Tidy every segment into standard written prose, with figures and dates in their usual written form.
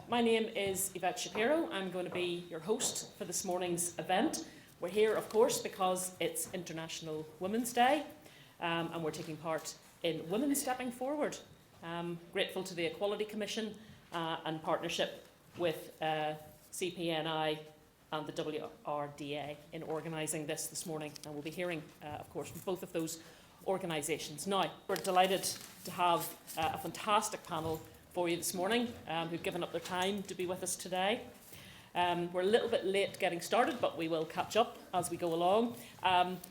My name is Yvette Shapiro. I'm going to be your host for this morning's event. We're here, of course, because it's International Women's Day, and we're taking part in Women Stepping Forward. Grateful to the Equality Commission and partnership with CPNI and the WRDA in organising this morning. And we'll be hearing, of course, from both of those organisations. Now, we're delighted to have a fantastic panel for you this morning who've given up their time to be with us today. We're a little bit late getting started, but we will catch up as we go along.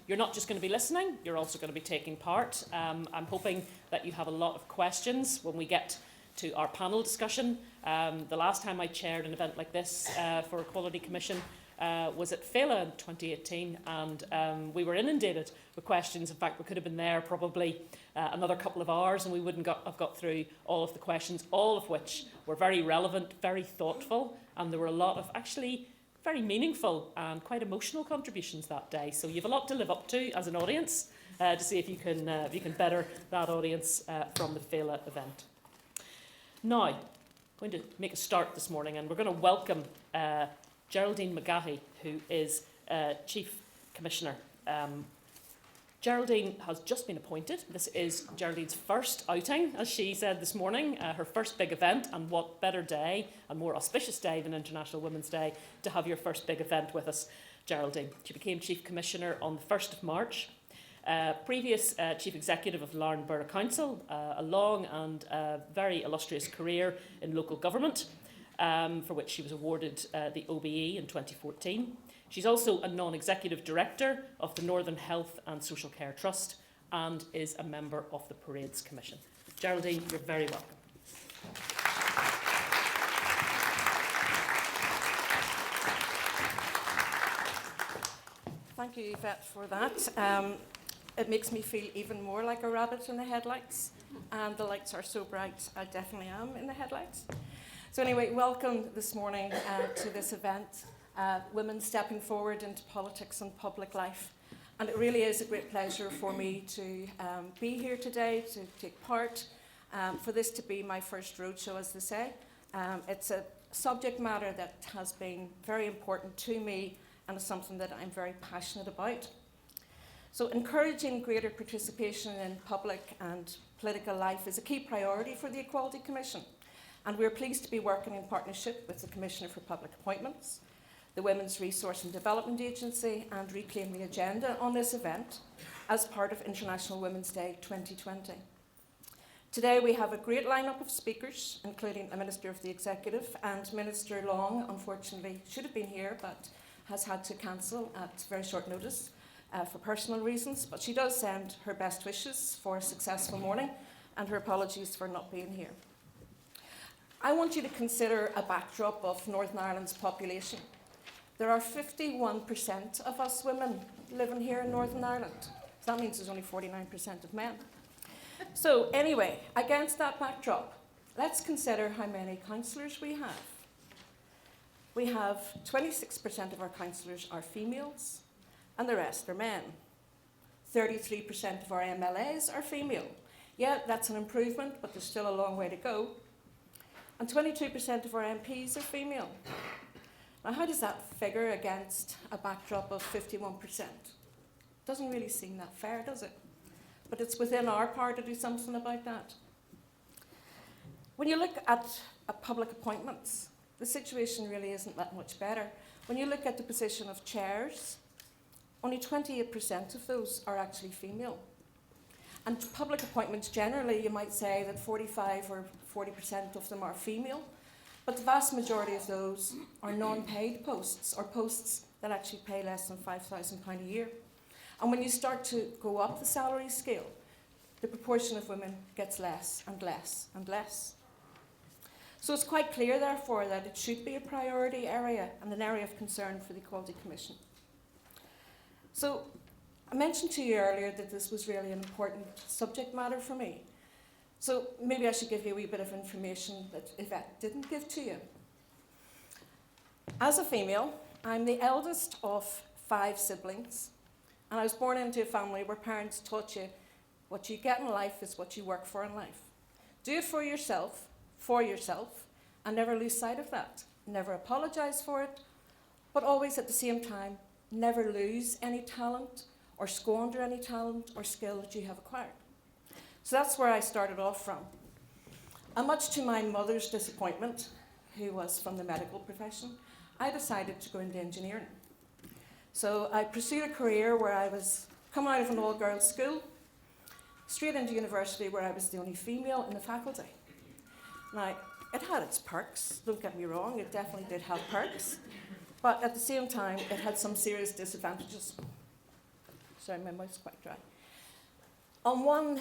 You're not just going to be listening, you're also going to be taking part. I'm hoping that you have a lot of questions when we get to our panel discussion. The last time I chaired an event like this for Equality Commission was at FELA in 2018, and we were inundated with questions. In fact, we could have been there probably another couple of hours and we wouldn't have got through all of the questions, all of which were very relevant, very thoughtful, and there were a lot of actually very meaningful and quite emotional contributions that day. So you have a lot to live up to as an audience to see if you can better that audience from the FELA event. Now, I'm going to make a start this morning, and we're going to welcome Geraldine McGahey, who is Chief Commissioner. Geraldine has just been appointed. This is Geraldine's first outing, as she said this morning, her first big event, and what better day and more auspicious day than International Women's Day to have your first big event with us, Geraldine. She became Chief Commissioner on the 1st of March. Previous Chief Executive of Larne Borough Council, a long and very illustrious career in local government, for which she was awarded the OBE in 2014. She's also a non-executive director of the Northern Health and Social Care Trust and is a member of the Parades Commission. Geraldine, you're very welcome. Thank you, Yvette, for that. It makes me feel even more like a rabbit in the headlights, and the lights are so bright, I definitely am in the headlights. So anyway, welcome this morning to this event, Women Stepping Forward into Politics and Public Life. And it really is a great pleasure for me to be here today, to take part, for this to be my first roadshow, as they say. It's a subject matter that has been very important to me and is something that I'm very passionate about. So encouraging greater participation in public and political life is a key priority for the Equality Commission. And we're pleased to be working in partnership with the Commissioner for Public Appointments, the Women's Resource and Development Agency, and Reclaim the Agenda on this event as part of International Women's Day 2020. Today we have a great lineup of speakers, including a Minister of the Executive, and Minister Long, unfortunately, should have been here but has had to cancel at very short notice for personal reasons. But she does send her best wishes for a successful morning and her apologies for not being here. I want you to consider a backdrop of Northern Ireland's population. There are 51% of us women living here in Northern Ireland. So that means there's only 49% of men. So anyway, against that backdrop, let's consider how many councillors we have. We have 26% of our councillors are females, and the rest are men. 33% of our MLAs are female. Yeah, that's an improvement, but there's still a long way to go. And 22% of our MPs are female. Now, how does that figure against a backdrop of 51%? Doesn't really seem that fair, does it? But it's within our power to do something about that. When you look at public appointments, the situation really isn't that much better. When you look at the position of chairs, only 28% of those are actually female. And public appointments generally, you might say that 45 or 40% of them are female, but the vast majority of those are non-paid posts, or posts that actually pay less than £5,000 a year. And when you start to go up the salary scale, the proportion of women gets less and less and less. So it's quite clear, therefore, that it should be a priority area and an area of concern for the Equality Commission. So I mentioned to you earlier that this was really an important subject matter for me. So maybe I should give you a wee bit of information that Yvette didn't give to you. As a female, I'm the eldest of 5 siblings, and I was born into a family where parents taught you what you get in life is what you work for in life. Do it for yourself, and never lose sight of that. Never apologise for it, but always at the same time, never lose any talent or squander any talent or skill that you have acquired. So that's where I started off from. And much to my mother's disappointment, who was from the medical profession, I decided to go into engineering. So I pursued a career where I was coming out of an all-girls school, straight into university where I was the only female in the faculty. Now, it had its perks, don't get me wrong, it definitely did have perks, but at the same time, it had some serious disadvantages. Sorry, my mouth's quite dry. On one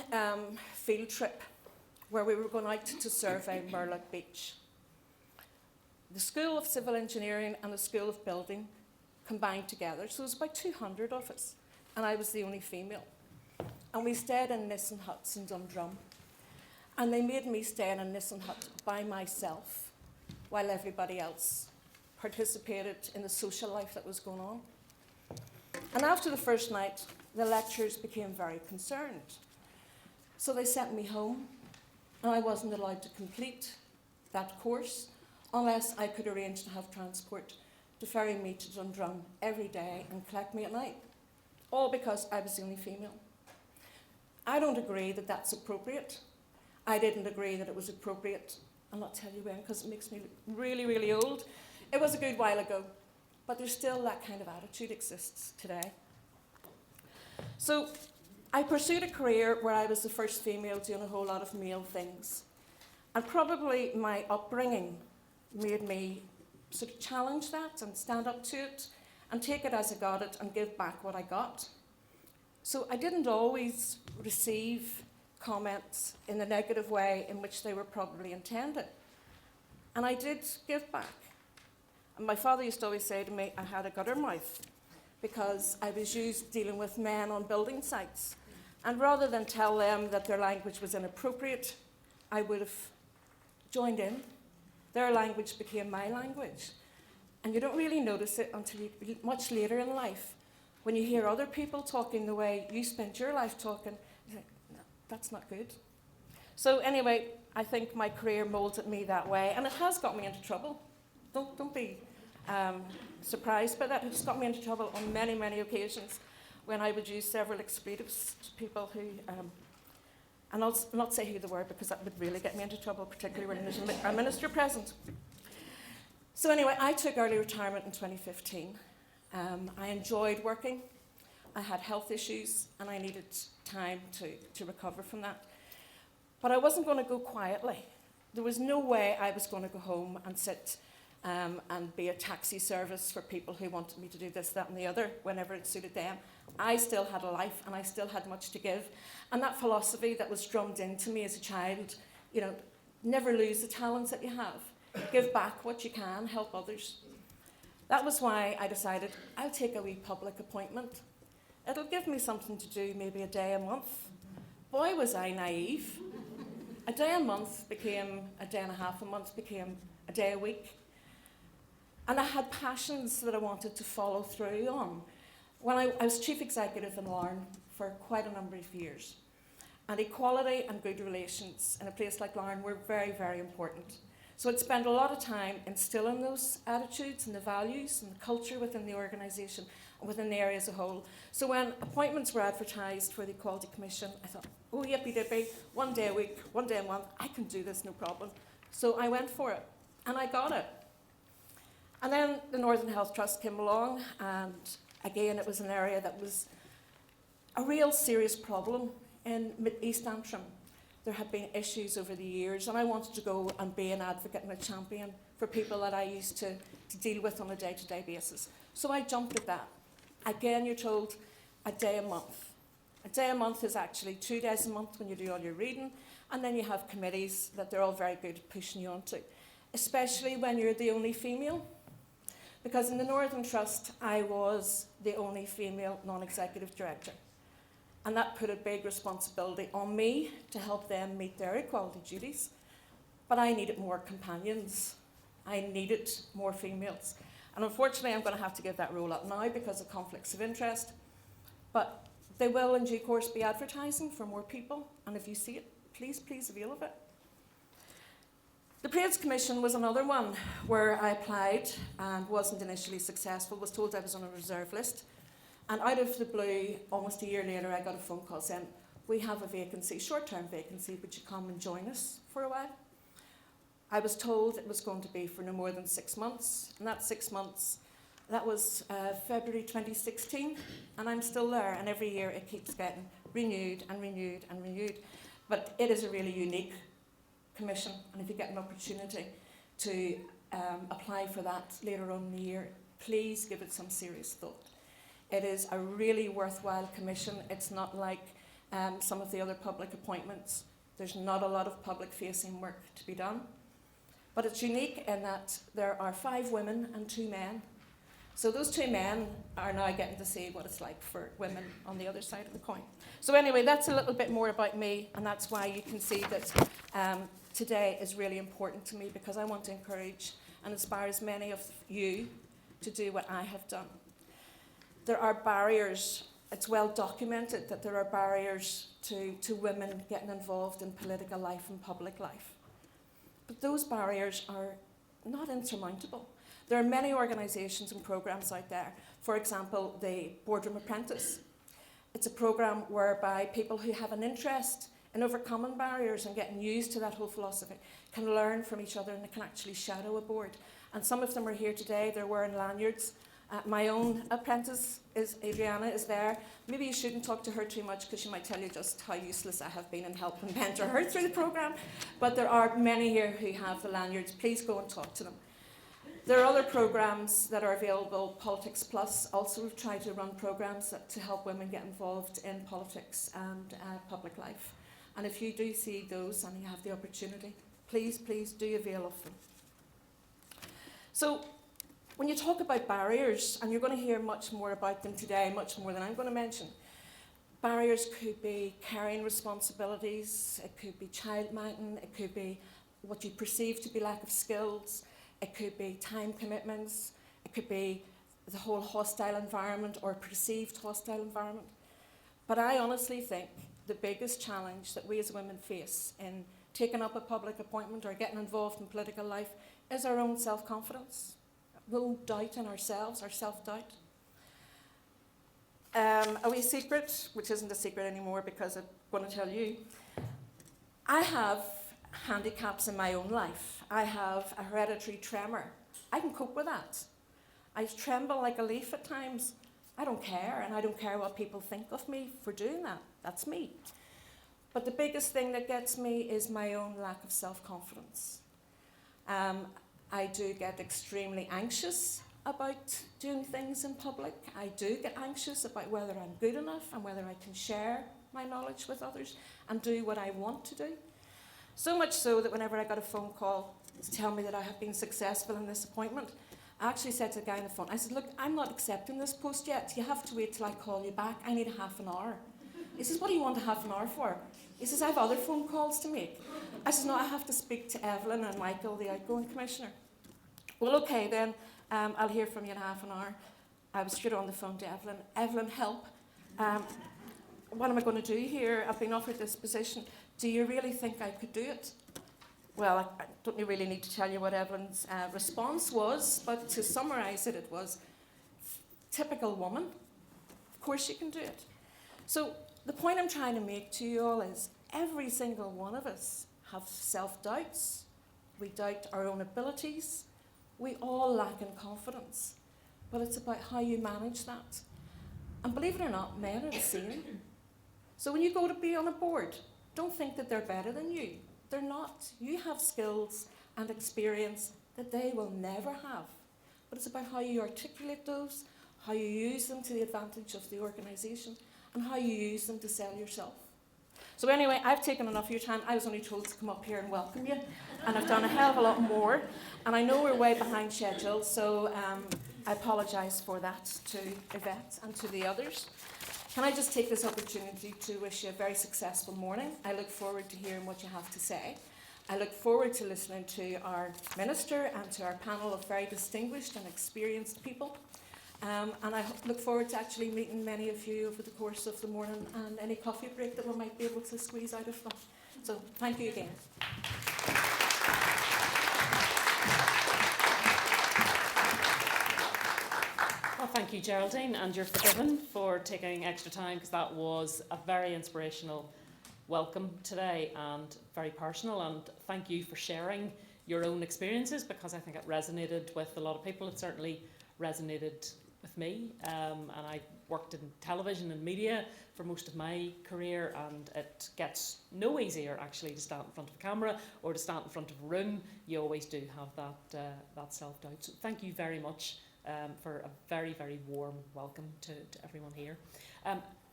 field trip, where we were going out to survey Murlock Beach, the School of Civil Engineering and the School of Building combined together, so it was about 200 of us, and I was the only female. And we stayed in Nissen huts in Dundrum, and they made me stay in a Nissen hut by myself while everybody else participated in the social life that was going on. And after the first night, the lecturers became very concerned. So they sent me home, and I wasn't allowed to complete that course unless I could arrange to have transport to ferry me to Dundrum every day and collect me at night, all because I was the only female. I don't agree that that's appropriate. I didn't agree that it was appropriate. I'll not tell you when, because it makes me look really, really old. It was a good while ago, but there's still that kind of attitude exists today. So I pursued a career where I was the first female doing a whole lot of male things. And probably my upbringing made me sort of challenge that and stand up to it and take it as I got it and give back what I got. So I didn't always receive comments in the negative way in which they were probably intended. And I did give back. And my father used to always say to me, I had a gutter mouth, because I was used dealing with men on building sites. And rather than tell them that their language was inappropriate, I would have joined in. Their language became my language. And you don't really notice it until much later in life, when you hear other people talking the way you spent your life talking. You think, no, that's not good. So anyway, I think my career molded me that way, and it has got me into trouble. Don't be surprised by that. It's got me into trouble on many, many occasions when I would use several expletives to people who, and I'll not say who they were because that would really get me into trouble, particularly when there's a minister present. So anyway, I took early retirement in 2015. I enjoyed working. I had health issues and I needed time to recover from that. But I wasn't going to go quietly. There was no way I was going to go home and sit and be a taxi service for people who wanted me to do this, that and the other whenever it suited them. I still had a life and I still had much to give. And that philosophy that was drummed into me as a child, you know, never lose the talents that you have. Give back what you can, help others. That was why I decided I'll take a wee public appointment. It'll give me something to do maybe a day a month. Boy, was I naive. A day a month became a day and a half a month, became a day a week. And I had passions that I wanted to follow through on. When I was chief executive in Larne for quite a number of years. And equality and good relations in a place like Larne were very, very important. So I'd spent a lot of time instilling those attitudes and the values and the culture within the organisation and within the area as a whole. So when appointments were advertised for the Equality Commission, I thought, oh, yippee-dippy, 1 day a week, 1 day a month, I can do this, no problem. So I went for it, and I got it. And then the Northern Health Trust came along, and again, it was an area that was a real serious problem in East Antrim. There had been issues over the years, and I wanted to go and be an advocate and a champion for people that I used to deal with on a day-to-day basis. So I jumped at that. Again, you're told a day a month. A day a month is actually 2 days a month when you do all your reading, and then you have committees that they're all very good at pushing you onto, especially when you're the only female. Because in the Northern Trust, I was the only female non-executive director. And that put a big responsibility on me to help them meet their equality duties. But I needed more companions. I needed more females. And unfortunately, I'm going to have to give that role up now because of conflicts of interest. But they will, in due course, be advertising for more people. And if you see it, please avail of it. The Parades Commission was another one where I applied and wasn't initially successful, was told I was on a reserve list. And out of the blue, almost a year later, I got a phone call saying, we have a vacancy, short-term vacancy, would you come and join us for a while? I was told it was going to be for no more than 6 months, and that 6 months, that was February 2016, and I'm still there, and every year it keeps getting renewed and renewed and renewed. But it is a really unique commission, and if you get an opportunity to apply for that later on in the year, please give it some serious thought. It is a really worthwhile commission. It's not like some of the other public appointments. There's not a lot of public-facing work to be done. But it's unique in that there are 5 women and 2 men. So those 2 men are now getting to see what it's like for women on the other side of the coin. So anyway, that's a little bit more about me, and that's why you can see that today is really important to me, because I want to encourage and inspire as many of you to do what I have done. There are barriers. It's well documented that there are barriers to women getting involved in political life and public life. But those barriers are not insurmountable. There are many organisations and programmes out there. For example, the Boardroom Apprentice. It's a programme whereby people who have an interest in overcoming barriers and getting used to that whole philosophy can learn from each other, and they can actually shadow a board. And some of them are here today. They're wearing lanyards. My own apprentice, Adriana, is there. Maybe you shouldn't talk to her too much, because she might tell you just how useless I have been in helping mentor her through the programme. But there are many here who have the lanyards. Please go and talk to them. There are other programmes that are available. Politics Plus also try to run programmes to help women get involved in politics and public life. And if you do see those and you have the opportunity, please, please do avail of them. So, when you talk about barriers, and you're going to hear much more about them today, much more than I'm going to mention, barriers could be carrying responsibilities, it could be child minding, it could be what you perceive to be lack of skills, it could be time commitments, it could be the whole hostile environment or perceived hostile environment. But I honestly think the biggest challenge that we as women face in taking up a public appointment or getting involved in political life is our own self-confidence. No doubt in ourselves, our self-doubt. A wee secret, which isn't a secret anymore because I'm going to tell you. I have handicaps in my own life. I have a hereditary tremor. I can cope with that. I tremble like a leaf at times. I don't care, and I don't care what people think of me for doing that. That's me. But the biggest thing that gets me is my own lack of self-confidence. I do get extremely anxious about doing things in public. I do get anxious about whether I'm good enough and whether I can share my knowledge with others and do what I want to do. So much so that whenever I got a phone call to tell me that I have been successful in this appointment, I actually said to the guy on the phone, I said, look, I'm not accepting this post yet. You have to wait till I call you back. I need half an hour. He says, what do you want a half an hour for? He says, I have other phone calls to make. I said, no, I have to speak to Evelyn and Michael, the outgoing commissioner. Well, okay, then I'll hear from you in half an hour. I was straight on the phone to Evelyn. Evelyn, help. What am I going to do here? I've been offered this position. Do you really think I could do it? Well, I don't really need to tell you what Evelyn's response was, but to summarise it, it was, typical woman, of course you can do it. So the point I'm trying to make to you all is every single one of us have self-doubts. We doubt our own abilities. We all lack in confidence. But it's about how you manage that. And believe it or not, men are the same. So when you go to be on a board, don't think that they're better than you. They're not. You have skills and experience that they will never have. But it's about how you articulate those, how you use them to the advantage of the organisation, and how you use them to sell yourself. So anyway, I've taken enough of your time. I was only told to come up here and welcome you, and I've done a hell of a lot more. And I know we're way behind schedule, so I apologise for that to Yvette and to the others. Can I just take this opportunity to wish you a very successful morning? I look forward to hearing what you have to say. I look forward to listening to our minister and to our panel of very distinguished and experienced people. And I look forward to actually meeting many of you over the course of the morning and any coffee break that we might be able to squeeze out of them. So thank you again. Thank you, Geraldine, and you're forgiven for taking extra time because that was a very inspirational welcome today and very personal, and thank you for sharing your own experiences because I think it resonated with a lot of people. It certainly resonated with me, and I worked in television and media for most of my career, and it gets no easier actually to stand in front of a camera or to stand in front of a room. You always do have that self-doubt. So thank you very much for a very, very warm welcome to everyone here.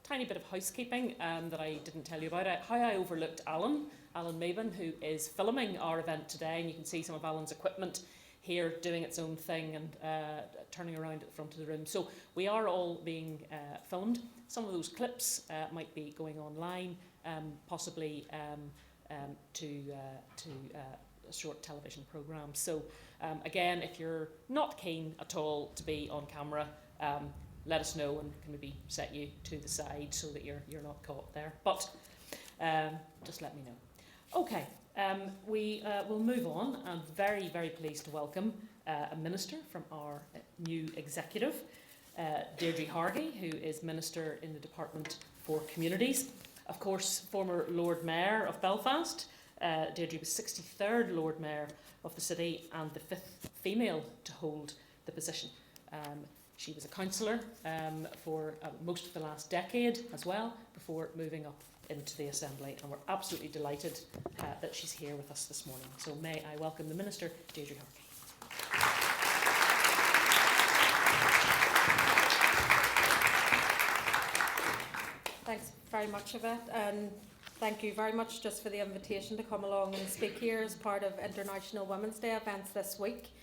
Tiny bit of housekeeping that I didn't tell you about. How I overlooked Alan Meban, who is filming our event today, and you can see some of Alan's equipment here doing its own thing and turning around at the front of the room. So we are all being filmed. Some of those clips might be going online, possibly to a short television programme. So again, if you're not keen at all to be on camera, let us know and can maybe set you to the side so that you're not caught there. But just let me know. Okay, we will move on. I'm very, very pleased to welcome a minister from our new executive, Deirdre Hargey, who is Minister in the Department for Communities. Of course, former Lord Mayor of Belfast. Deirdre was 63rd Lord Mayor of the city and the 5th female to hold the position. She was a councillor for most of the last decade as well, before moving up into the Assembly, and we're absolutely delighted that she's here with us this morning. So may I welcome the Minister, Deirdre Hargey. Thanks very much, Yvette, and thank you very much just for the invitation to come along and speak here as part of International Women's Day events this week.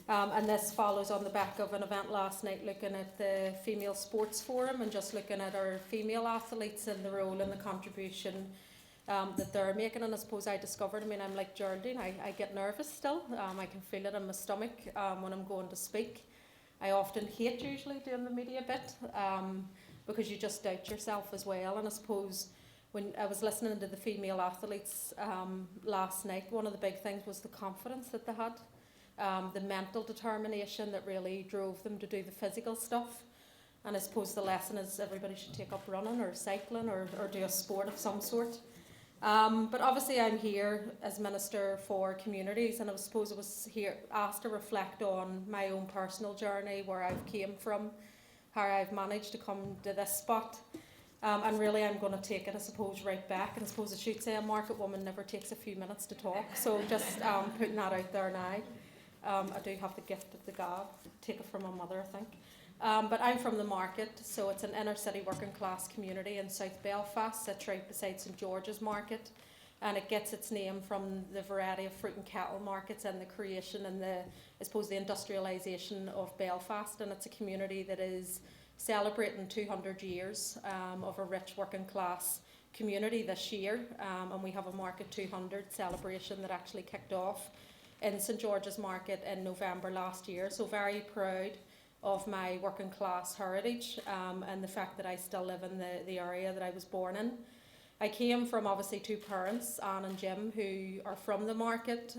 And this follows on the back of an event last night looking at the Female Sports Forum and just looking at our female athletes and the role and the contribution that they're making. And I suppose I discovered, I'm like Geraldine, I get nervous still. I can feel it in my stomach when I'm going to speak. I often hate usually doing the media bit because you just doubt yourself as well. And I suppose when I was listening to the female athletes last night, one of the big things was the confidence that they had. The mental determination that really drove them to do the physical stuff. And I suppose the lesson is everybody should take up running or cycling or do a sport of some sort. But obviously I'm here as Minister for Communities, and I suppose I was here asked to reflect on my own personal journey, where I've came from, how I've managed to come to this spot. And really I'm going to take it, I suppose, right back. And I suppose I should say a market woman never takes a few minutes to talk. So just putting that out there now. I do have the gift of the gab, take it from my mother, I think. But I'm from the market, so it's an inner city working class community in South Belfast, sits right beside St George's Market, and it gets its name from the variety of fruit and cattle markets and the creation and the industrialisation of Belfast. And it's a community that is celebrating 200 years of a rich working class community this year, and we have a Market 200 celebration that actually kicked off in St George's Market in November last year. So very proud of my working class heritage and the fact that I still live in the area that I was born in. I came from obviously two parents, Anne and Jim, who are from the market,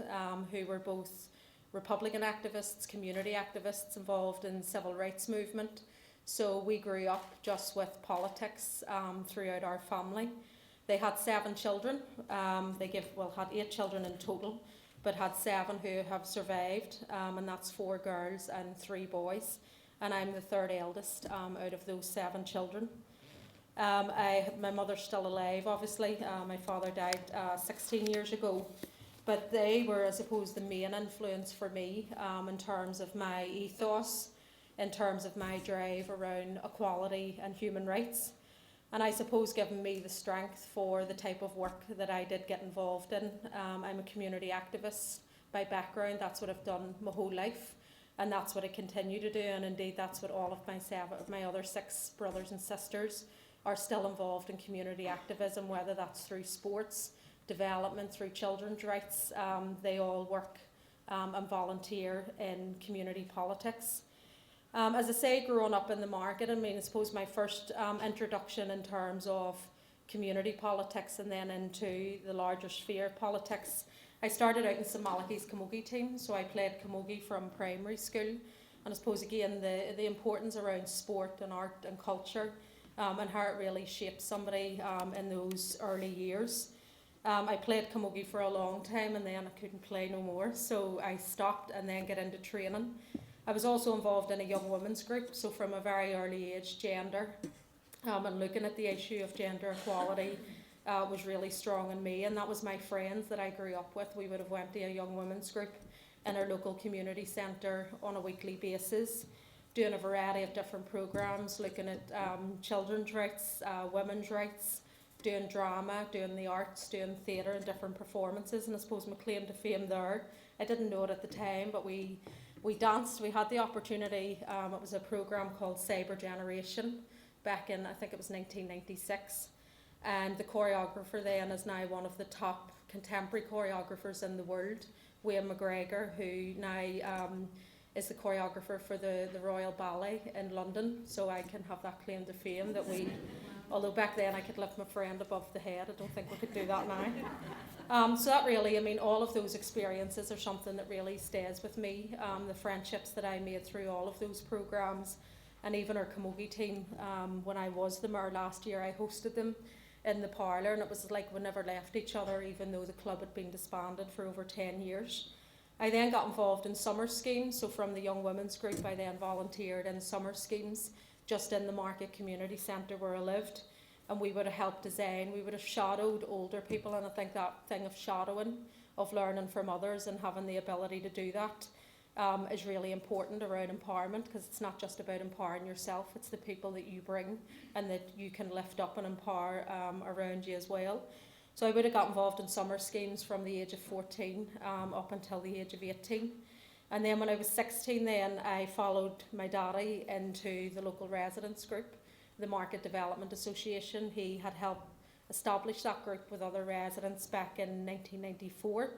who were both Republican activists, community activists involved in civil rights movement. So we grew up just with politics throughout our family. They had 7 children. Had 8 children in total, but had 7 who have survived, and that's 4 girls and 3 boys. And I'm the 3rd eldest out of those 7 children. My mother's still alive, obviously. My father died 16 years ago. But they were, I suppose, the main influence for me in terms of my ethos, in terms of my drive around equality and human rights. And I suppose given me the strength for the type of work that I did get involved in. I'm a community activist by background. That's what I've done my whole life. And that's what I continue to do. And indeed, that's what all of my other 6 brothers and sisters are still involved in community activism, whether that's through sports, development, through children's rights. They all work and volunteer in community politics. As I say, growing up in the market, I suppose my first introduction in terms of community politics and then into the larger sphere of politics, I started out in St Malachy's camogie team, so I played camogie from primary school And I suppose again the importance around sport and art and culture, and how it really shapes somebody in those early years. I played camogie for a long time and then I couldn't play no more, so I stopped and then got into training. I was also involved in a young women's group, so from a very early age, gender and looking at the issue of gender equality was really strong in me, and that was my friends that I grew up with. We would have went to a young women's group in our local community centre on a weekly basis, doing a variety of different programmes, looking at children's rights, women's rights, doing drama, doing the arts, doing theatre and different performances. And I suppose my claim to fame there, I didn't know it at the time, but we danced. We had the opportunity. It was a programme called Cyber Generation back in, I think it was 1996. And the choreographer then is now one of the top contemporary choreographers in the world, Wayne McGregor, who now is the choreographer for the Royal Ballet in London. So I can have that claim to fame that we, although back then I could lift my friend above the head, I don't think we could do that now. So that really, I mean, all of those experiences are something that really stays with me. The friendships that I made through all of those programmes, and even our camogie team, when I was the mayor last year, I hosted them in the parlour, and it was like we never left each other, even though the club had been disbanded for over 10 years. I then got involved in summer schemes, so from the Young Women's Group I then volunteered in summer schemes just in the Market Community Centre where I lived, and we would have helped design, we would have shadowed older people, and I think that thing of shadowing, of learning from others and having the ability to do that is really important around empowerment, because it's not just about empowering yourself, it's the people that you bring and that you can lift up and empower around you as well. So I would have got involved in summer schemes from the age of 14 up until the age of 18. And then when I was 16 then I followed my daddy into the local residents group, the Market Development Association. He had helped establish that group with other residents back in 1994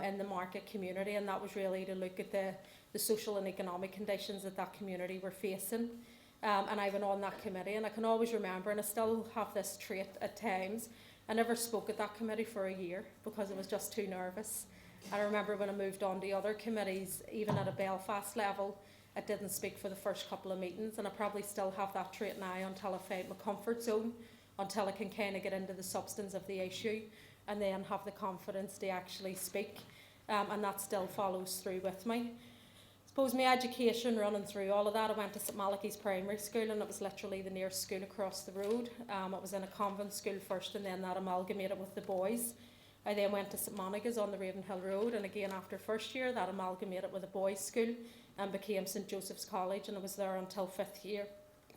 in the Market community, and that was really to look at the social and economic conditions that that community were facing. And I went on that committee, and I can always remember, and I still have this trait at times, I never spoke at that committee for a year because I was just too nervous. I remember when I moved on to other committees, even at a Belfast level, I didn't speak for the first couple of meetings, and I probably still have that trait now until I find my comfort zone, until I can kind of get into the substance of the issue and then have the confidence to actually speak, and that still follows through with me. I suppose my education running through all of that, I went to St Malachy's Primary School, and it was literally the nearest school across the road. It was in a convent school first, and then that amalgamated with the boys. I then went to St Monica's on the Ravenhill Road, and again after first year that amalgamated with a boys' school and became St Joseph's College, and I was there until 5th year.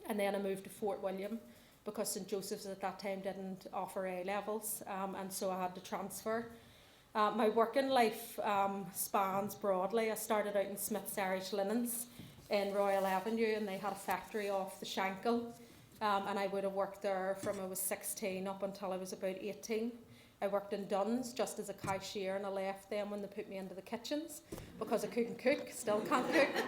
And then I moved to Fort William because St Joseph's at that time didn't offer A levels, and so I had to transfer. My working life spans broadly. I started out in Smith's Irish Linens in Royal Avenue, and they had a factory off the Shankill, and I would have worked there from I was 16 up until I was about 18. I worked in Dunn's just as a cashier, and I left them when they put me into the kitchens because I couldn't cook, still can't cook.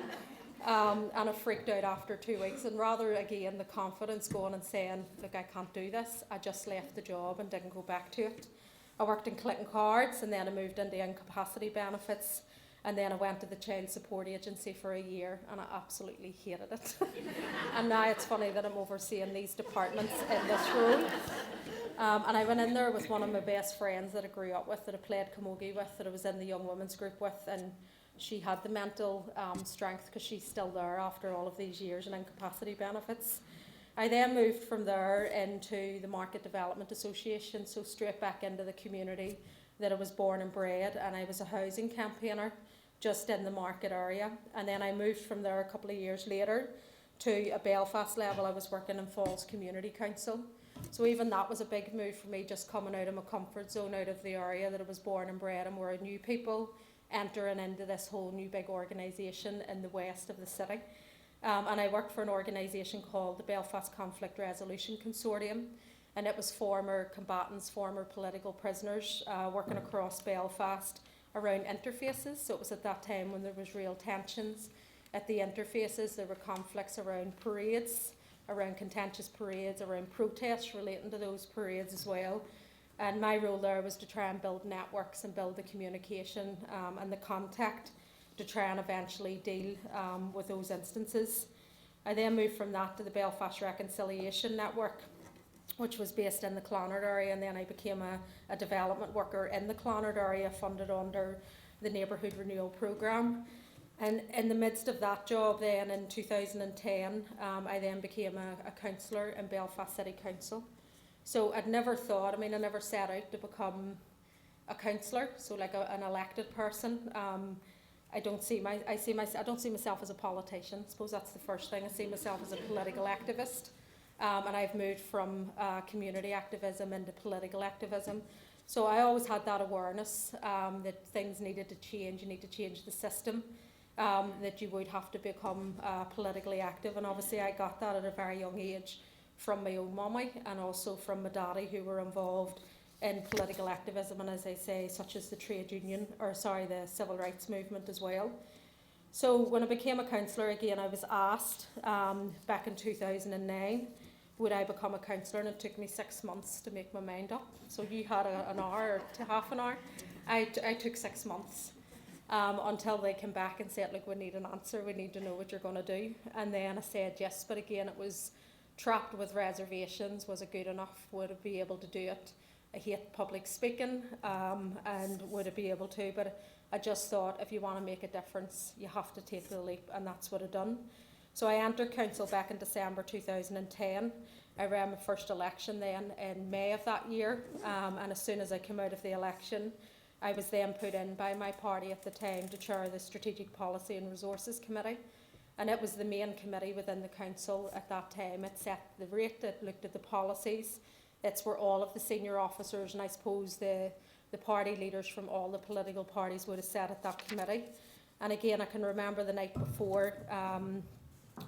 And I freaked out after 2 weeks, and rather again the confidence going and saying, look, I can't do this, I just left the job and didn't go back to it. I worked in collecting cards, and then I moved into incapacity benefits, and then I went to the Child Support Agency for a year, and I absolutely hated it. And now it's funny that I'm overseeing these departments in this role. And I went in there with one of my best friends that I grew up with, that I played camogie with, that I was in the Young Women's Group with, and she had the mental strength because she's still there after all of these years in incapacity benefits. I then moved from there into the Market Development Association, so straight back into the community that I was born and bred, and I was a housing campaigner just in the Market area. And then I moved from there a couple of years later to a Belfast level. I was working in Falls Community Council. So even that was a big move for me, just coming out of my comfort zone, out of the area that I was born and bred in, where I knew people, entering into this whole new big organisation in the west of the city. And I worked for an organisation called the Belfast Conflict Resolution Consortium, and it was former combatants, former political prisoners working across Belfast around interfaces. So it was at that time when there was real tensions at the interfaces. There were conflicts around parades, around contentious parades, around protests relating to those parades as well. And my role there was to try and build networks and build the communication and the contact to try and eventually deal with those instances. I then moved from that to the Belfast Reconciliation Network, which was based in the Clonard area, and then I became a development worker in the Clonard area, funded under the Neighbourhood Renewal Programme. And in the midst of that job then in 2010, I then became a councillor in Belfast City Council. So I'd never thought, I never set out to become a councillor, so like an elected person. I don't see myself as a politician. I suppose that's the first thing. I see myself as a political activist. And I've moved from community activism into political activism. So I always had that awareness that things needed to change. You need to change the system. That you would have to become politically active, and obviously I got that at a very young age from my own mummy and also from my daddy, who were involved in political activism, and as I say, such as the the civil rights movement as well. So when I became a councillor again, I was asked back in 2009, would I become a councillor, and it took me 6 months to make my mind up. So you had an hour to half an hour. I took 6 months. Until they came back and said, look, we need an answer, we need to know what you're going to do. And then I said yes, but again, it was trapped with reservations. Was it good enough? Would I be able to do it? I hate public speaking, and would I be able to? But I just thought, if you want to make a difference, you have to take the leap, and that's what I've done. So I entered council back in December 2010. I ran my first election then in May of that year, and as soon as I came out of the election, I was then put in by my party at the time to chair the Strategic Policy and Resources Committee, and it was the main committee within the council at that time. It set the rate, it looked at the policies, it's where all of the senior officers and I suppose the party leaders from all the political parties would have sat at that committee. And again, I can remember the night before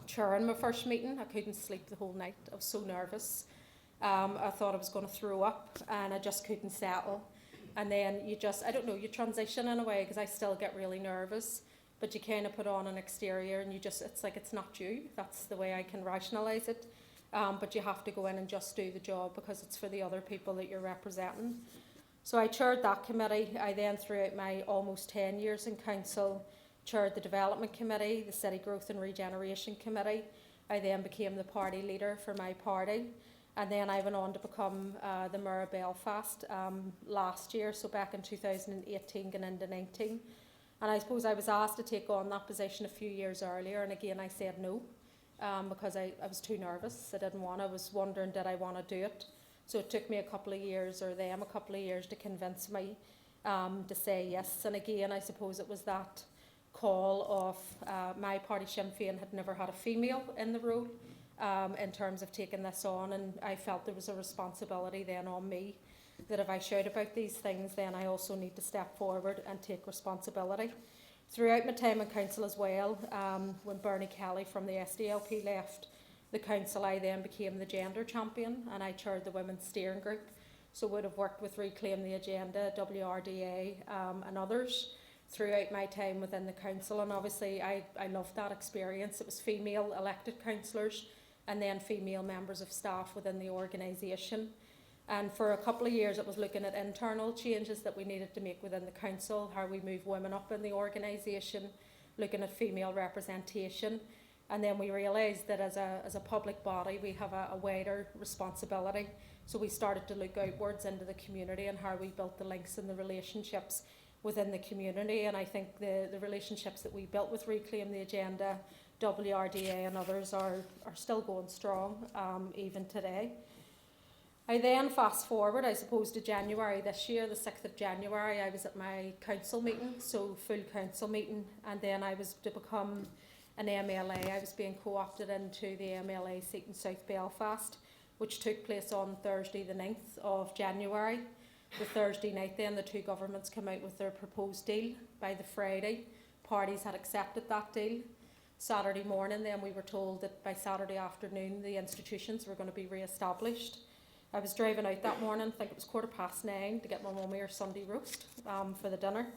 chairing my first meeting, I couldn't sleep the whole night, I was so nervous. I thought I was going to throw up and I just couldn't settle. And then you transition in a way, because I still get really nervous, but you kind of put on an exterior and it's like it's not you. That's the way I can rationalise it. But you have to go in and just do the job because it's for the other people that you're representing. So I chaired that committee. I then, throughout my almost 10 years in council, chaired the Development Committee, the City Growth and Regeneration Committee. I then became the party leader for my party. And then I went on to become the Mayor of Belfast last year, so back in 2018 going into 19. And I suppose I was asked to take on that position a few years earlier, and again I said no, because I was too nervous. I didn't want. I was wondering, did I want to do it? So it took me a couple of years to convince me to say yes. And again, I suppose it was that call of my party, Sinn Féin, had never had a female in the role. In terms of taking this on, and I felt there was a responsibility then on me that if I shout about these things, then I also need to step forward and take responsibility. Throughout my time in council as well, when Bernie Kelly from the SDLP left the council, I then became the gender champion and I chaired the women's steering group, so would have worked with Reclaim the Agenda, WRDA and others throughout my time within the council. And obviously I loved that experience. It was female elected councillors and then female members of staff within the organisation. And for a couple of years it was looking at internal changes that we needed to make within the council, how we move women up in the organisation, looking at female representation. And then we realised that as a public body we have a wider responsibility. So we started to look outwards into the community and how we built the links and the relationships within the community. And I think the relationships that we built with Reclaim the Agenda, WRDA and others are still going strong even today. I then fast forward, I suppose, to January this year, the 6th of January, I was at my council meeting, so full council meeting, and then I was to become an MLA. I was being co-opted into the MLA seat in South Belfast, which took place on Thursday the 9th of January. The Thursday night then the two governments came out with their proposed deal. By the Friday, parties had accepted that deal. Saturday morning then we were told that by Saturday afternoon the institutions were going to be re-established. I was driving out that morning, I think it was 9:15, to get my mummy her Sunday roast for the dinner,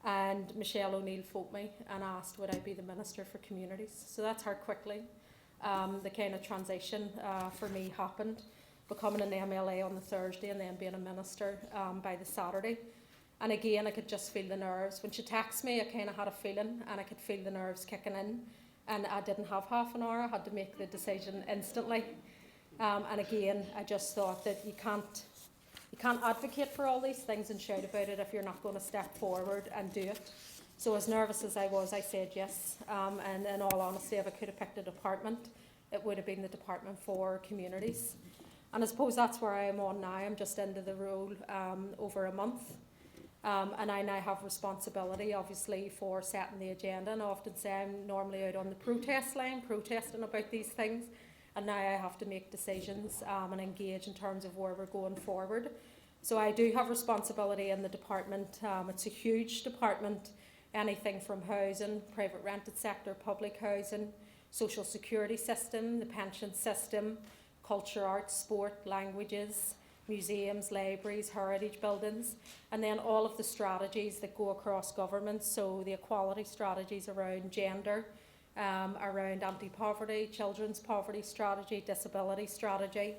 and Michelle O'Neill phoned me and asked would I be the Minister for Communities. So that's how quickly the kind of transition for me happened, becoming an MLA on the Thursday and then being a Minister by the Saturday. And again, I could just feel the nerves. When she texted me, I kind of had a feeling, and I could feel the nerves kicking in. And I didn't have half an hour. I had to make the decision instantly. And again, I just thought that you can't advocate for all these things and shout about it if you're not going to step forward and do it. So as nervous as I was, I said yes. And in all honesty, if I could have picked a department, it would have been the Department for Communities. And I suppose that's where I am on now. I'm just into the role over a month. And I now have responsibility, obviously, for setting the agenda. And I often say I'm normally out on the protest line, protesting about these things. And now I have to make decisions and engage in terms of where we're going forward. So I do have responsibility in the department. It's a huge department. Anything from housing, private rented sector, public housing, social security system, the pension system, culture, arts, sport, languages, museums, libraries, heritage buildings, and then all of the strategies that go across government. So the equality strategies around gender, around anti-poverty, children's poverty strategy, disability strategy,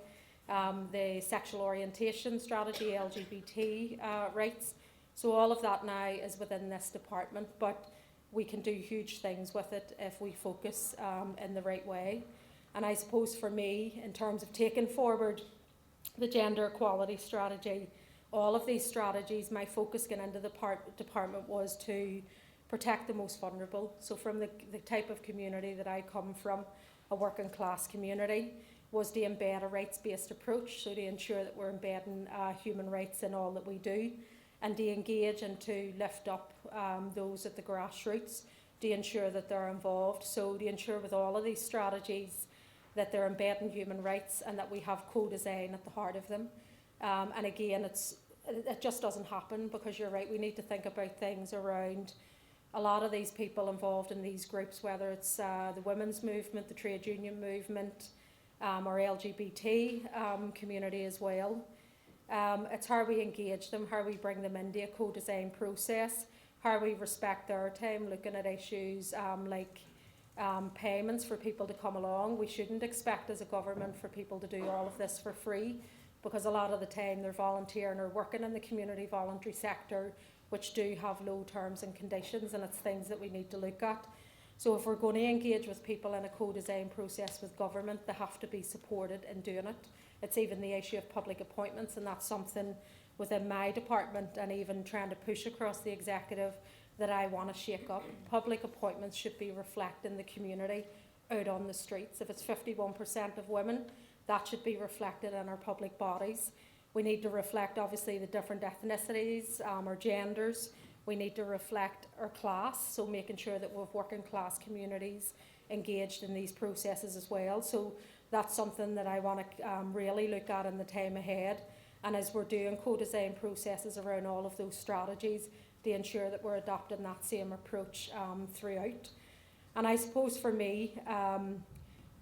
the sexual orientation strategy, LGBT rights. So all of that now is within this department, but we can do huge things with it if we focus in the right way. And I suppose for me, in terms of taking forward the gender equality strategy, all of these strategies, my focus going into the department was to protect the most vulnerable. So from the type of community that I come from, a working class community, was to embed a rights-based approach, so to ensure that we're embedding human rights in all that we do, and to engage and to lift up those at the grassroots, to ensure that they're involved. So to ensure with all of these strategies that they're embedding human rights and that we have co-design at the heart of them. And again, it just doesn't happen, because you're right, we need to think about things around a lot of these people involved in these groups, whether it's the women's movement, the trade union movement, or LGBT community as well. It's how we engage them, how we bring them into a co-design process, how we respect their time, looking at issues like payments for people to come along. We shouldn't expect as a government for people to do all of this for free, because a lot of the time they're volunteering or working in the community voluntary sector, which do have low terms and conditions, and it's things that we need to look at. So if we're going to engage with people in a co-design process with government, they have to be supported in doing it. It's even the issue of public appointments, and that's something within my department, and even trying to push across the executive, that I want to shake up. Public appointments should be reflecting the community out on the streets. If it's 51% of women, that should be reflected in our public bodies. We need to reflect, obviously, the different ethnicities or genders. We need to reflect our class, so making sure that we have working class communities engaged in these processes as well. So that's something that I want to really look at in the time ahead. And as we're doing co-design processes around all of those strategies, to ensure that we're adopting that same approach throughout. And I suppose for me,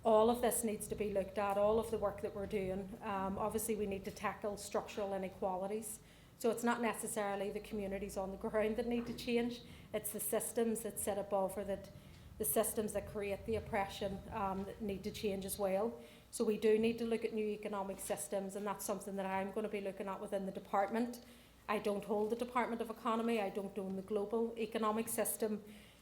all of this needs to be looked at, all of the work that we're doing. Obviously we need to tackle structural inequalities. So it's not necessarily the communities on the ground that need to change, it's the systems that sit above, or that the systems that create the oppression that need to change as well. So we do need to look at new economic systems, and that's something that I'm going to be looking at within the department. I don't hold the Department of Economy, I don't own the global economic system,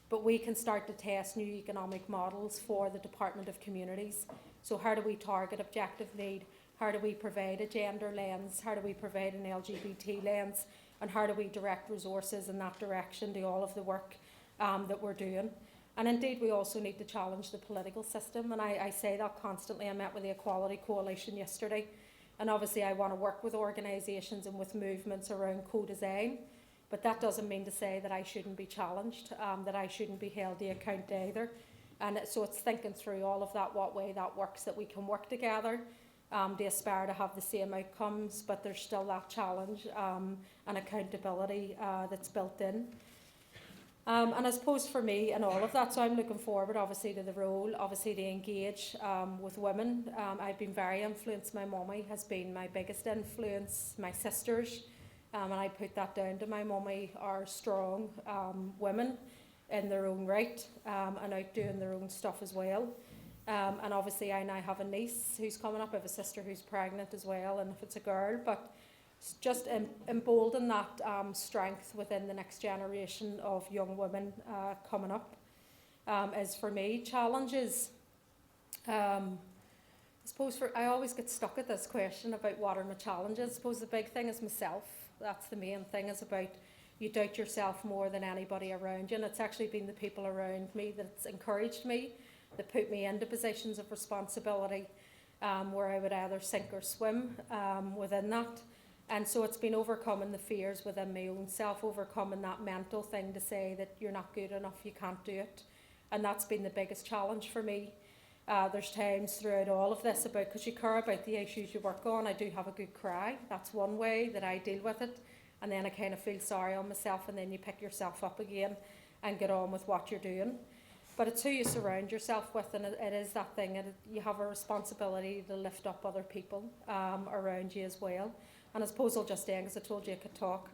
but we can start to test new economic models for the Department of Communities. So how do we target objective need? How do we provide a gender lens? How do we provide an LGBT lens? And how do we direct resources in that direction to all of the work that we're doing? And indeed, we also need to challenge the political system. And I say that constantly. I met with the Equality Coalition yesterday. And obviously, I want to work with organisations and with movements around co-design. But that doesn't mean to say that I shouldn't be challenged, that I shouldn't be held to account either. And so it's thinking through all of that, what way that works, that we can work together to aspire to have the same outcomes, but there's still that challenge and accountability that's built in. And I suppose for me and all of that, so I'm looking forward obviously to the role, obviously to engage with women. I've been very influenced. My mummy has been my biggest influence, my sisters, and I put that down to my mummy, are strong women in their own right and out doing their own stuff as well. And obviously I now have a niece who's coming up, I have a sister who's pregnant as well, and if it's a girl, but just embolden that strength within the next generation of young women coming up is for me challenges. I suppose I always get stuck at this question about what are my challenges. I suppose the big thing is myself. That's the main thing, is about you doubt yourself more than anybody around you, and it's actually been the people around me that's encouraged me, that put me into positions of responsibility where I would either sink or swim within that. And so it's been overcoming the fears within my own self, overcoming that mental thing to say that you're not good enough, you can't do it. And that's been the biggest challenge for me. There's times throughout all of this about, because you care about the issues you work on, I do have a good cry. That's one way that I deal with it. And then I kind of feel sorry on myself, and then you pick yourself up again and get on with what you're doing. But it's who you surround yourself with, and it is that thing. You have a responsibility to lift up other people around you as well. And I suppose I'll just end, because I told you I could talk,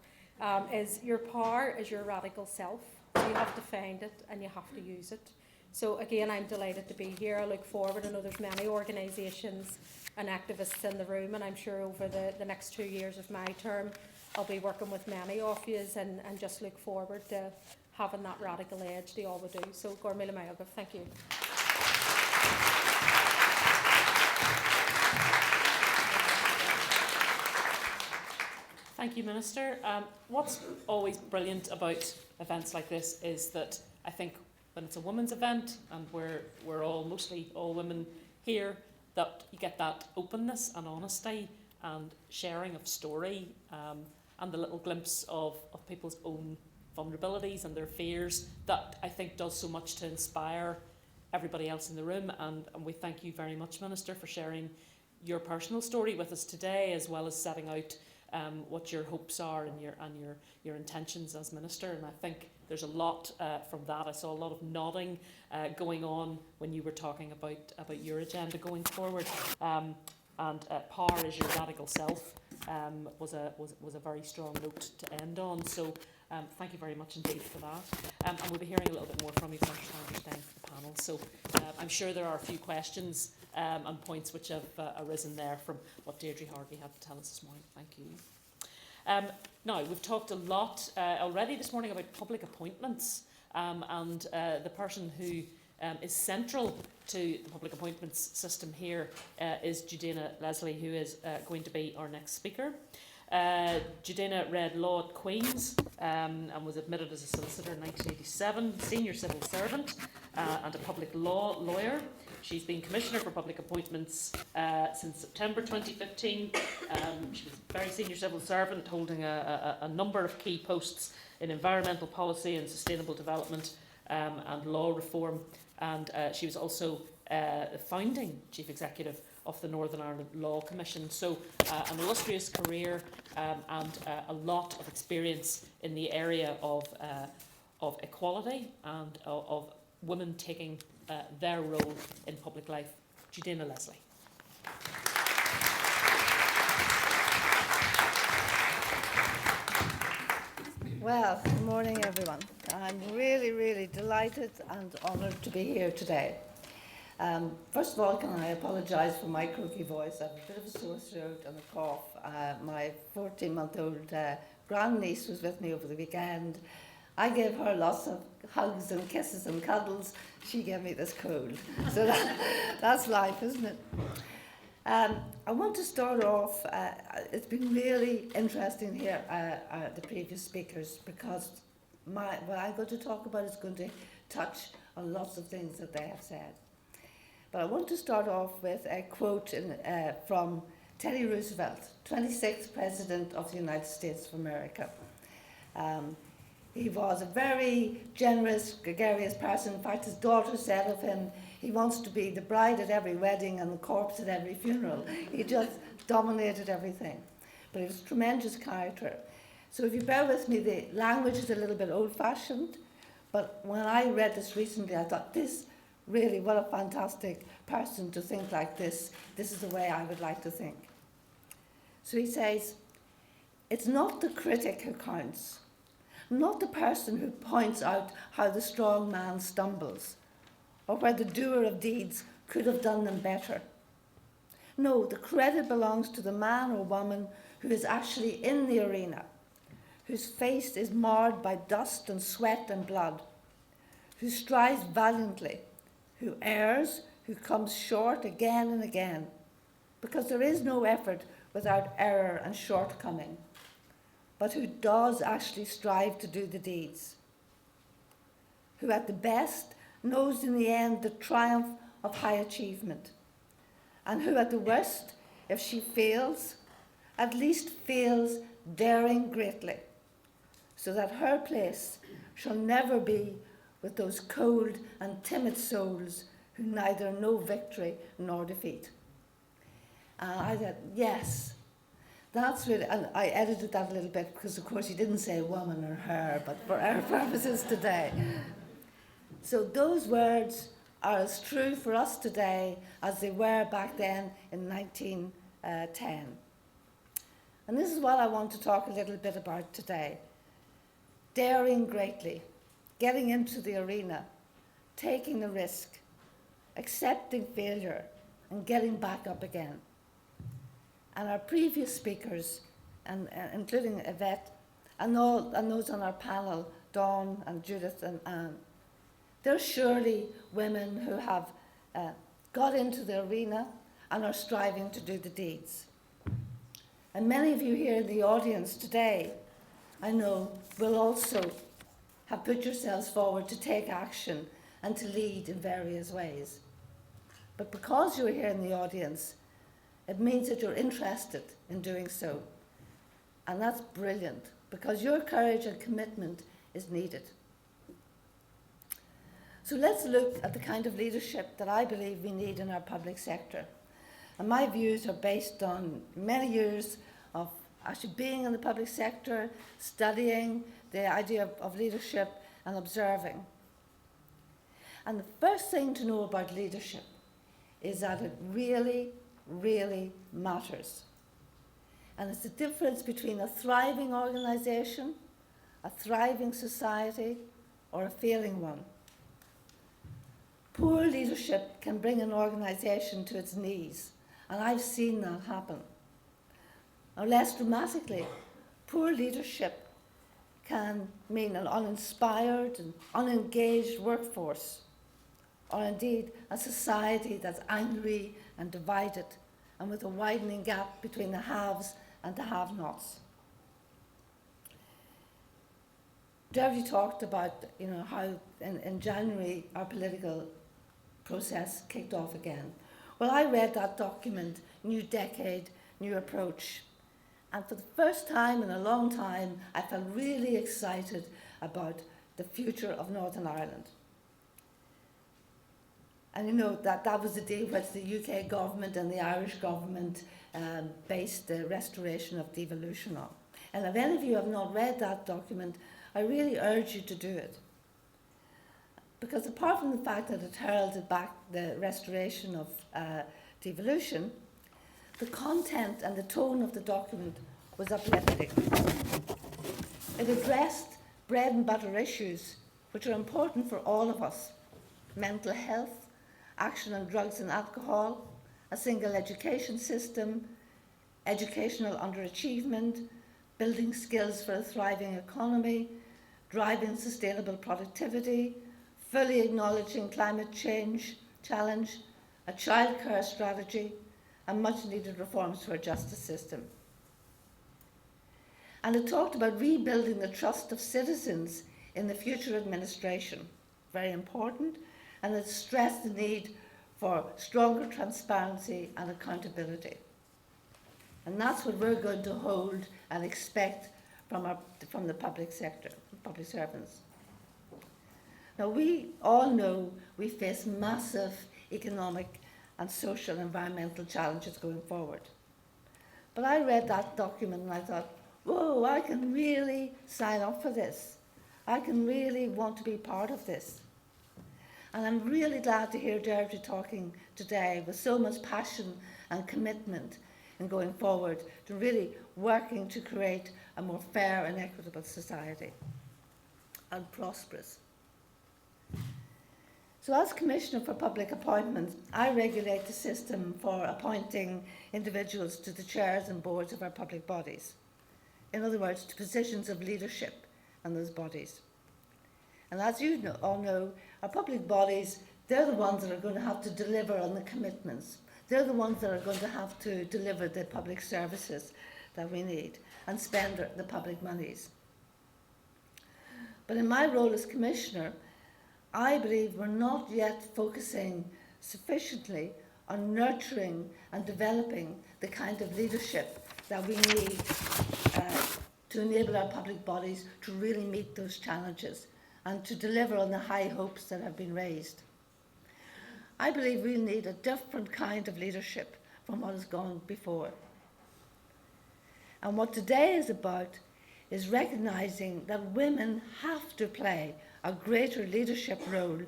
is your power is your radical self. So you have to find it and you have to use it. So again, I'm delighted to be here. I look forward. I know there's many organisations and activists in the room, and I'm sure over the next 2 years of my term, I'll be working with many of you and just look forward to having that radical edge they all would do. So, Gormila Mayogov, thank you. Thank you, Minister. What's always brilliant about events like this is that I think when it's a women's event, and we're all mostly all women here, that you get that openness and honesty and sharing of story and the little glimpse of people's own vulnerabilities and their fears, that I think does so much to inspire everybody else in the room. And we thank you very much, Minister, for sharing your personal story with us today, as well as setting out what your hopes are and your intentions as Minister. And I think there's a lot from that. I saw a lot of nodding going on when you were talking about your agenda going forward. And power is your radical self was a very strong note to end on. So thank you very much indeed for that. And we'll be hearing a little bit more from you first, I understand, for the panel. So I'm sure there are a few questions and points which have arisen there from what Deirdre Hargey had to tell us this morning. Thank you. Now, we've talked a lot already this morning about public appointments, and the person who is central to the public appointments system here is Judena Leslie, who is going to be our next speaker. Judena read law at Queen's and was admitted as a solicitor in 1987, senior civil servant and a public law lawyer. She's been Commissioner for Public Appointments since September 2015. She was a very senior civil servant, holding a number of key posts in environmental policy and sustainable development and law reform. And she was also the founding Chief Executive of the Northern Ireland Law Commission. So an illustrious career and a lot of experience in the area of equality and of women taking their role in public life. Judena Leslie. Well, good morning, everyone. I'm really delighted and honoured to be here today. First of all, can I apologise for my croaky voice? I have a bit of a sore throat and a cough. My 14-month-old grandniece was with me over the weekend. I gave her lots of hugs and kisses and cuddles. She gave me this cold. So that's life, isn't it? I want to start off, it's been really interesting here, the previous speakers, because what I'm going to talk about is going to touch on lots of things that they have said. But I want to start off with a quote from Teddy Roosevelt, 26th President of the United States of America. He was a very generous, gregarious person. In fact, his daughter said of him, he wants to be the bride at every wedding and the corpse at every funeral. He just dominated everything. But he was a tremendous character. So if you bear with me, the language is a little bit old-fashioned, but when I read this recently, I thought, this really, what a fantastic person to think like this. This is the way I would like to think. So he says, it's not the critic who counts, not the person who points out how the strong man stumbles, or where the doer of deeds could have done them better. No, the credit belongs to the man or woman who is actually in the arena, whose face is marred by dust and sweat and blood, who strives valiantly, who errs, who comes short again and again, because there is no effort without error and shortcoming, but who does actually strive to do the deeds, who at the best knows in the end the triumph of high achievement, and who at the worst, if she fails, at least fails daring greatly, so that her place shall never be with those cold and timid souls who neither know victory nor defeat. And I said, yes, that's really, and I edited that a little bit because of course he didn't say woman or her, but for our purposes today. So those words are as true for us today as they were back then in 1910. And this is what I want to talk a little bit about today. Daring greatly, getting into the arena, taking the risk, accepting failure, and getting back up again. And our previous speakers, and including Yvette, and those on our panel, Dawn and Judith and Anne, they're surely women who have got into the arena and are striving to do the deeds. And many of you here in the audience today, I know, will also have put yourselves forward to take action and to lead in various ways. But because you're here in the audience, it means that you're interested in doing so. And that's brilliant, because your courage and commitment is needed. So let's look at the kind of leadership that I believe we need in our public sector. And my views are based on many years of actually being in the public sector, studying the idea of leadership and observing. And the first thing to know about leadership is that it really, really matters. And it's the difference between a thriving organisation, a thriving society, or a failing one. Poor leadership can bring an organisation to its knees, and I've seen that happen. Or less dramatically, poor leadership can mean an uninspired and unengaged workforce, or indeed a society that's angry and divided, and with a widening gap between the haves and the have-nots. Dervy talked about how in January our political process kicked off again. Well, I read that document, New Decade, New Approach, and for the first time in a long time, I felt really excited about the future of Northern Ireland. And that was the day which the UK government and the Irish government based the restoration of devolution on. And if any of you have not read that document, I really urge you to do it. Because apart from the fact that it heralded back the restoration of devolution, the content and the tone of the document was uplifting. It addressed bread and butter issues which are important for all of us: mental health, action on drugs and alcohol, a single education system, educational underachievement, building skills for a thriving economy, driving sustainable productivity, fully acknowledging climate change challenge, a childcare strategy, and much needed reforms to our justice system. And it talked about rebuilding the trust of citizens in the future administration, very important, and it stressed the need for stronger transparency and accountability. And that's what we're going to hold and expect from the public sector, public servants. Now, we all know we face massive economic and social and environmental challenges going forward. But I read that document and I thought, whoa, I can really sign up for this. I can really want to be part of this. And I'm really glad to hear Deirdre talking today with so much passion and commitment in going forward to really working to create a more fair and equitable society and prosperous. So as Commissioner for Public Appointments, I regulate the system for appointing individuals to the chairs and boards of our public bodies. In other words, to positions of leadership in those bodies. And as you all know, our public bodies, they're the ones that are going to have to deliver on the commitments. They're the ones that are going to have to deliver the public services that we need and spend the public monies. But in my role as Commissioner, I believe we're not yet focusing sufficiently on nurturing and developing the kind of leadership that we need to enable our public bodies to really meet those challenges and to deliver on the high hopes that have been raised. I believe we need a different kind of leadership from what has gone before. And what today is about is recognising that women have to play a greater leadership role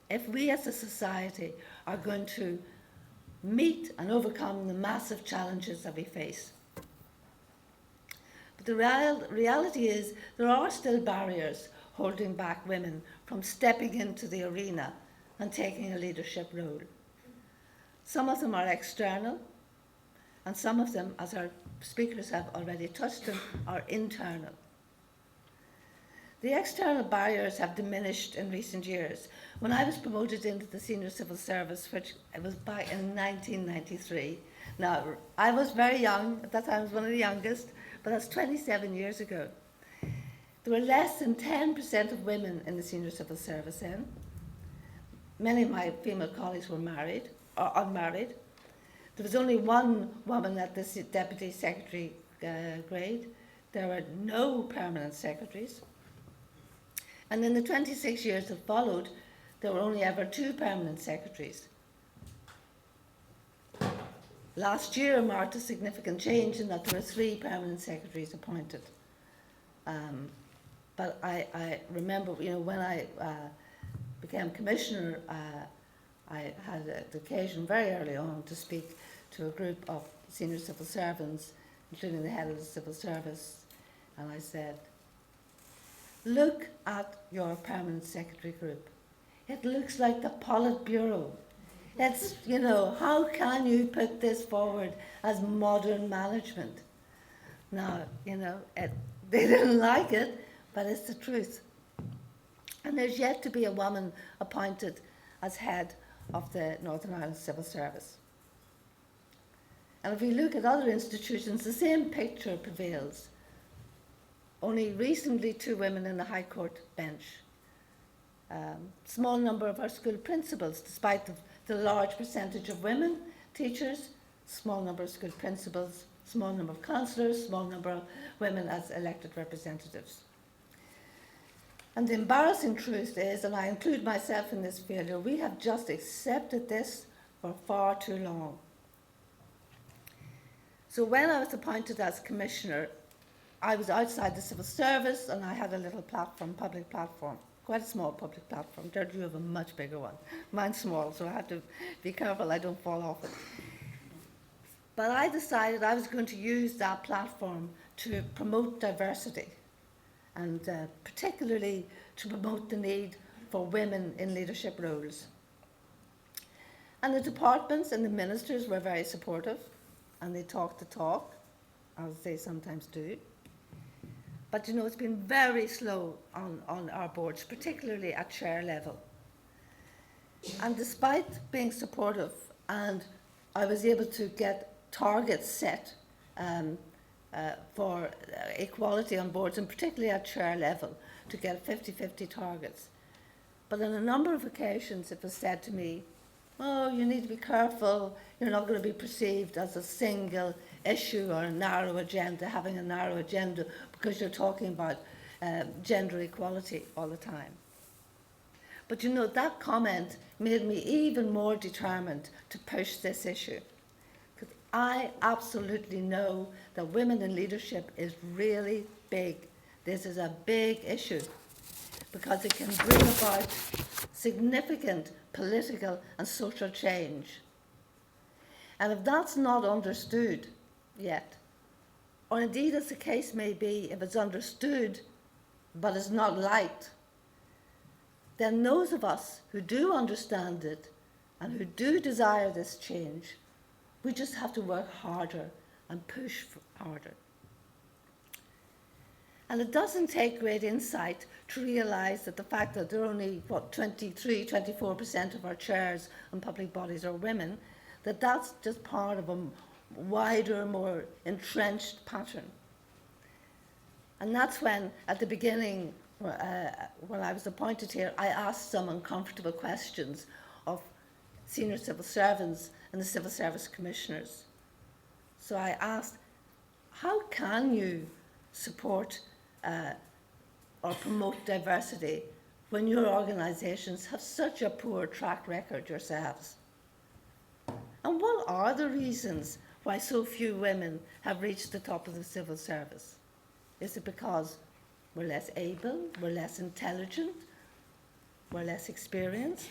if we as a society are going to meet and overcome the massive challenges that we face. But the reality is there are still barriers holding back women from stepping into the arena and taking a leadership role. Some of them are external, and some of them, as our speakers have already touched on, are internal. The external barriers have diminished in recent years. When I was promoted into the senior civil service, which it was back in 1993, now I was very young, at that time I was one of the youngest, but that's 27 years ago. There were less than 10% of women in the senior civil service then. Many of my female colleagues were married or unmarried. There was only one woman at the deputy secretary grade. There were no permanent secretaries. And in the 26 years that followed, there were only ever 2 permanent secretaries. Last year marked a significant change in that there were 3 permanent secretaries appointed. But I remember, when I became Commissioner, I had the occasion very early on to speak to a group of senior civil servants, including the head of the civil service, and I said, look at your permanent secretary group. It looks like the Politburo. It's, how can you put this forward as modern management? Now, they didn't like it, but it's the truth. And there's yet to be a woman appointed as head of the Northern Ireland Civil Service. And if we look at other institutions, the same picture prevails. Only recently 2 women in the High Court bench. Small number of our school principals, despite the large percentage of women teachers, small number of school principals, small number of councillors, small number of women as elected representatives. And the embarrassing truth is, and I include myself in this failure, we have just accepted this for far too long. So when I was appointed as Commissioner, I was outside the civil service and I had a little platform, public platform, quite a small public platform. George, you have a much bigger one. Mine's small, so I have to be careful I don't fall off it. But I decided I was going to use that platform to promote diversity and particularly to promote the need for women in leadership roles. And the departments and the ministers were very supportive and they talked the talk, as they sometimes do. But it's been very slow on our boards, particularly at chair level. And despite being supportive, and I was able to get targets set for equality on boards, and particularly at chair level, to get 50-50 targets. But on a number of occasions it was said to me, oh, you need to be careful, you're not going to be perceived as a single issue or a narrow agenda, having a narrow agenda because you're talking about gender equality all the time. But that comment made me even more determined to push this issue. Because I absolutely know that women in leadership is really big. This is a big issue because it can bring about significant political and social change. And if that's not understood yet, or indeed as the case may be, if it's understood but is not liked, then those of us who do understand it and who do desire this change, we just have to work harder and push harder. And it doesn't take great insight to realise that the fact that there are only, 24% of our chairs and public bodies are women, that's just part of a wider, more entrenched pattern. And that's when, at the beginning, when I was appointed here, I asked some uncomfortable questions of senior civil servants and the civil service commissioners. So I asked, how can you support or promote diversity when your organisations have such a poor track record yourselves? And what are the reasons why so few women have reached the top of the civil service? Is it because we're less able, we're less intelligent, we're less experienced?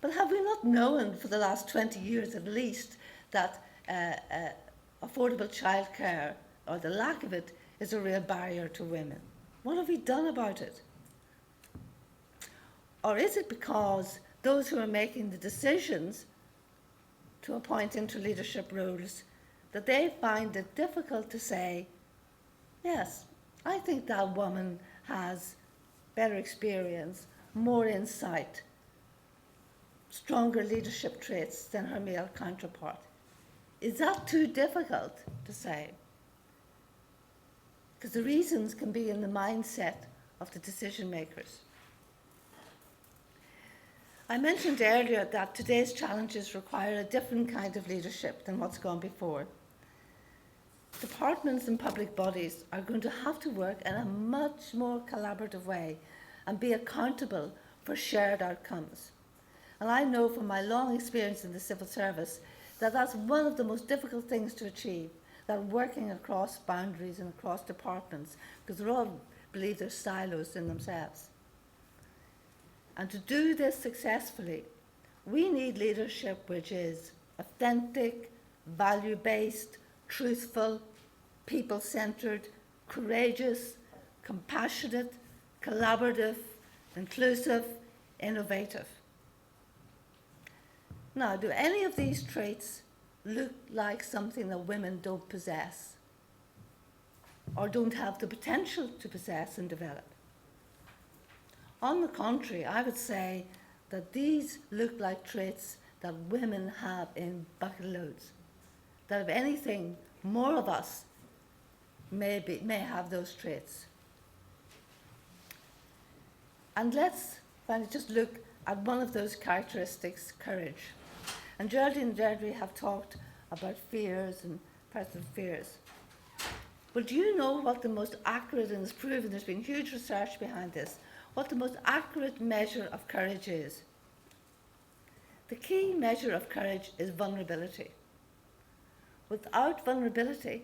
But have we not known for the last 20 years at least that affordable childcare, or the lack of it, is a real barrier to women? What have we done about it? Or is it because those who are making the decisions to appoint into leadership roles, that they find it difficult to say, yes, I think that woman has better experience, more insight, stronger leadership traits than her male counterpart? Is that too difficult to say? Because the reasons can be in the mindset of the decision makers. I mentioned earlier that today's challenges require a different kind of leadership than what's gone before. Departments and public bodies are going to have to work in a much more collaborative way and be accountable for shared outcomes. And I know from my long experience in the civil service that that's one of the most difficult things to achieve, that working across boundaries and across departments, because they all believe they're silos in themselves. And to do this successfully, we need leadership which is authentic, value-based, truthful, people-centred, courageous, compassionate, collaborative, inclusive, innovative. Now, do any of these traits look like something that women don't possess or don't have the potential to possess and develop? On the contrary, I would say that these look like traits that women have in bucket loads. That if anything, more of us may have those traits. And let's finally just look at one of those characteristics, courage. And Geraldine and Deirdre have talked about fears and personal fears. But do you know what the most accurate, and it's proven, there's been huge research behind this, what the most accurate measure of courage is? The key measure of courage is vulnerability. Without vulnerability,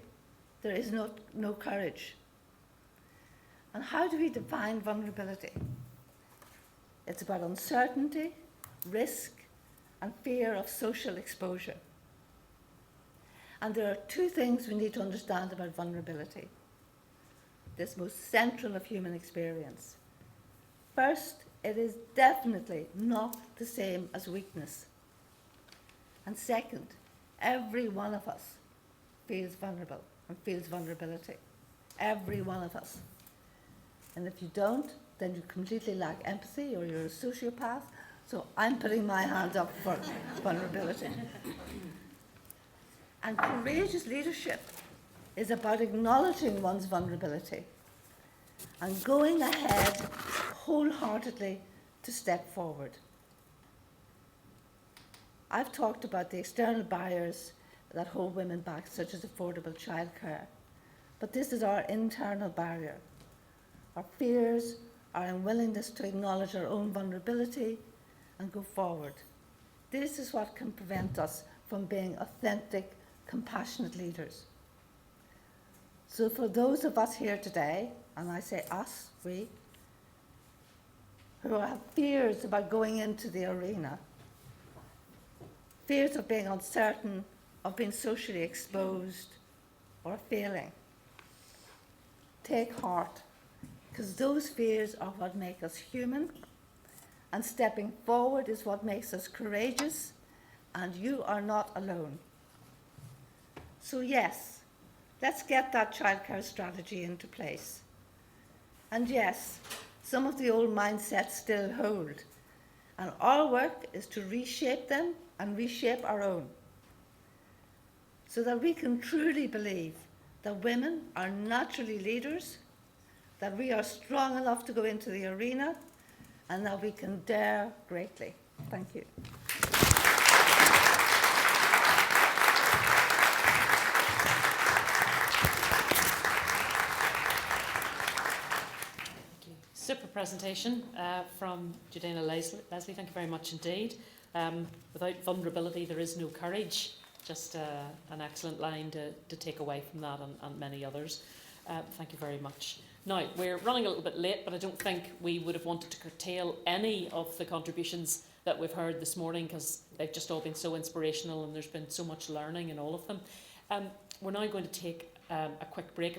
there is no courage. And how do we define vulnerability? It's about uncertainty, risk, and fear of social exposure. And there are two things we need to understand about vulnerability, this most central of human experience. First, it is definitely not the same as weakness. And second, every one of us feels vulnerable and feels vulnerability. Every one of us. And if you don't, then you completely lack empathy or you're a sociopath. So I'm putting my hand up for vulnerability. And courageous leadership is about acknowledging one's vulnerability and going ahead wholeheartedly to step forward. I've talked about the external barriers that hold women back, such as affordable childcare. But this is our internal barrier. Our fears, our unwillingness to acknowledge our own vulnerability and go forward. This is what can prevent us from being authentic, compassionate leaders. So for those of us here today, and I say us, we, who have fears about going into the arena, fears of being uncertain, of being socially exposed, or failing, take heart, because those fears are what make us human, and stepping forward is what makes us courageous, and you are not alone. So yes, let's get that childcare strategy into place. And yes, some of the old mindsets still hold, and our work is to reshape them and reshape our own, so that we can truly believe that women are naturally leaders, that we are strong enough to go into the arena, and that we can dare greatly. Thank you. Super presentation from Judena Leslie. Thank you very much indeed. Without vulnerability, there is no courage. Just an excellent line to take away from that, and many others. Thank you very much. Now, we're running a little bit late, but I don't think we would have wanted to curtail any of the contributions that we've heard this morning, because they've just all been so inspirational and there's been so much learning in all of them. We're now going to take a quick break.